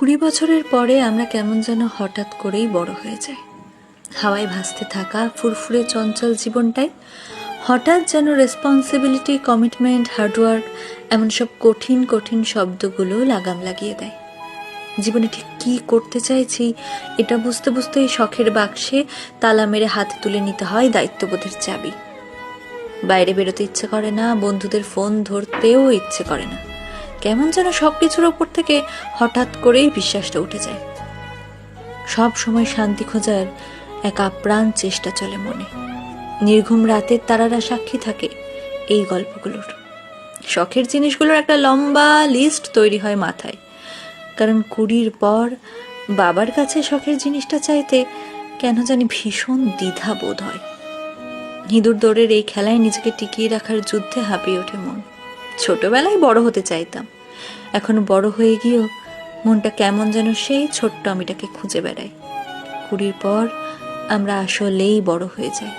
20 বছরের পরে আমরা কেমন যেন হঠাৎ করেই বড় হয়ে যাই। হাওয়ায় ভাসতে থাকা ফুরফুরে চঞ্চল জীবনটাই হঠাৎ যেন রেসপন্সিবিলিটি, কমিটমেন্ট, হার্ডওয়ার্ক এমন সব কঠিন কঠিন শব্দগুলো লাগাম লাগিয়ে দেয়। জীবনে ঠিক কী করতে চাইছি এটা বুঝতে বুঝতেই শখের বাক্সে তালা মেরে হাতে তুলে নিতে হয় দায়িত্ববোধের চাবি। বাইরে বেরোতে ইচ্ছে করে না, বন্ধুদের ফোন ধরতেও ইচ্ছে করে না। কেমন যেন সব কিছুর ওপর থেকে হঠাৎ করেই বিশ্বাসটা উঠে যায়। সব সময় শান্তি খোঁজার এক আপ্রাণ চেষ্টা চলে মনে। নির্ঘুম রাতের তারারা সাক্ষী থাকে এই গল্পগুলোর। শখের জিনিসগুলোর একটা লম্বা লিস্ট তৈরি হয় মাথায়। কারণ 20 পর বাবার কাছে শখের জিনিসটা চাইতে কেন জানি ভীষণ দ্বিধা বোধ হয়। ইঁদুর দৌড়ের এই খেলায় নিজেকে টিকিয়ে রাখার যুদ্ধে হাঁপিয়ে ওঠে মন। ছোটবেলায় বড় হতে চাইতাম, এখন বড় হয়ে গিয়েও মনটা কেমন যেন সেই ছোট্ট আমিটাকে খুঁজে বেড়ায়। 20 পর আমরা আসলেই বড় হয়ে যাই।